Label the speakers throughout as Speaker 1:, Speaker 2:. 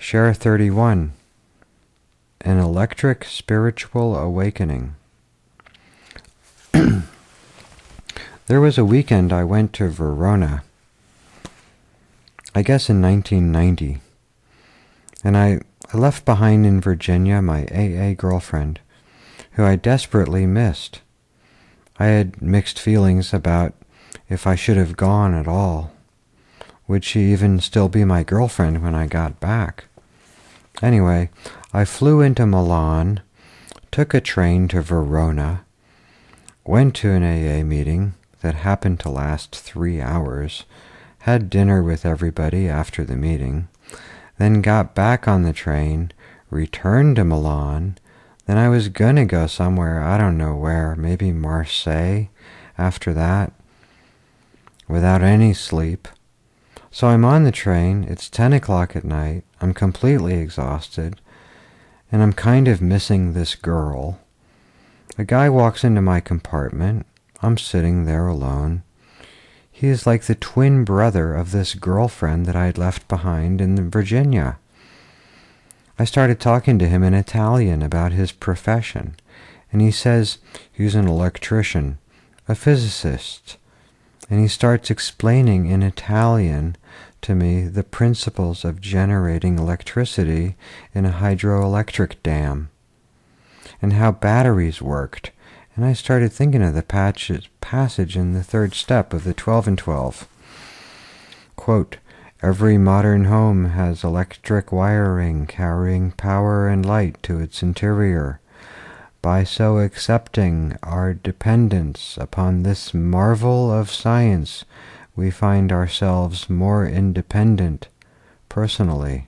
Speaker 1: Share 31. An Electric Spiritual Awakening. There was a weekend I went to Verona, I guess in 1990, and I left behind in Virginia my AA girlfriend, who I desperately missed. I had mixed feelings about if I should have gone at all. Would she even still be my girlfriend when I got back? Anyway, I flew into Milan, took a train to Verona, went to an AA meeting that happened to last 3 hours, had dinner with everybody after the meeting, then got back on the train, returned to Milan, then I was gonna go somewhere, I don't know where, maybe Marseille after that, without any sleep. So I'm on the train, it's 10 o'clock at night, I'm completely exhausted, and I'm kind of missing this girl. A guy walks into my compartment, I'm sitting there alone. He is like the twin brother of this girlfriend that I had left behind in Virginia. I started talking to him in Italian about his profession, and he says he's an electrician, a physicist, and he starts explaining in Italian to me the principles of generating electricity in a hydroelectric dam, and how batteries worked, and I started thinking of the passage in the third step of the 12 and 12. Quote, "Every modern home has electric wiring carrying power and light to its interior. By so accepting our dependence upon this marvel of science, we find ourselves more independent personally."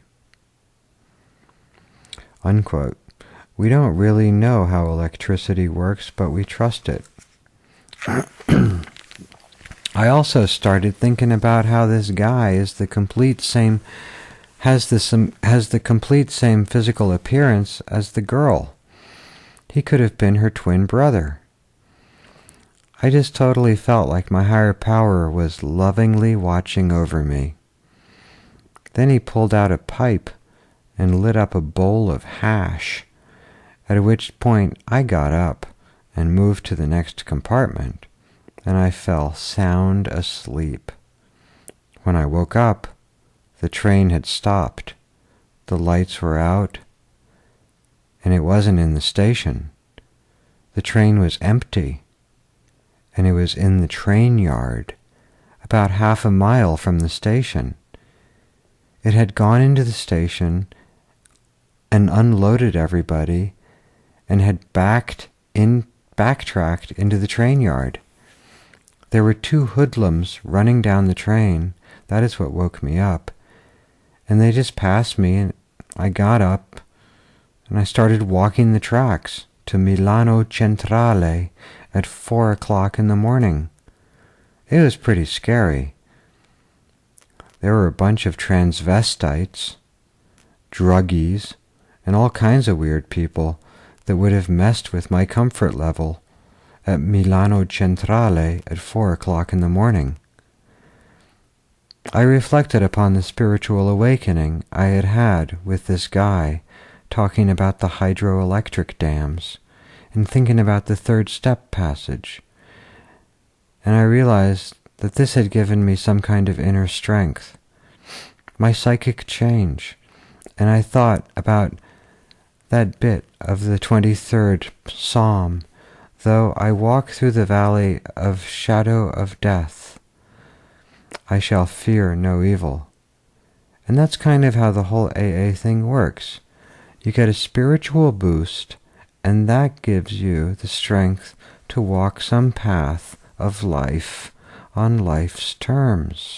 Speaker 1: Unquote. We don't really know how electricity works, but we trust it. I also started thinking about how this guy is the complete same, has the complete same physical appearance as the girl. He could have been her twin brother. I just totally felt like my higher power was lovingly watching over me. Then he pulled out a pipe and lit up a bowl of hash, at which point I got up and moved to the next compartment, and I fell sound asleep. When I woke up, the train had stopped, the lights were out, and it wasn't in the station. The train was empty, and it was in the train yard, about half a mile from the station. It had gone into the station and unloaded everybody and had backtracked into the train yard. There were 2 hoodlums running down the train, that is what woke me up, and they just passed me, and I got up and I started walking the tracks to Milano Centrale at 4 o'clock in the morning. It was pretty scary. There were a bunch of transvestites, druggies, and all kinds of weird people that would have messed with my comfort level at Milano Centrale at 4 o'clock in the morning. I reflected upon the spiritual awakening I had had with this guy talking about the hydroelectric dams and thinking about the third step passage, and I realized that this had given me some kind of inner strength, my psychic change, and I thought about that bit of the 23rd Psalm, "Though I walk through the valley of shadow of death, I shall fear no evil." And that's kind of how the whole AA thing works. You get a spiritual boost, and that gives you the strength to walk some path of life on life's terms.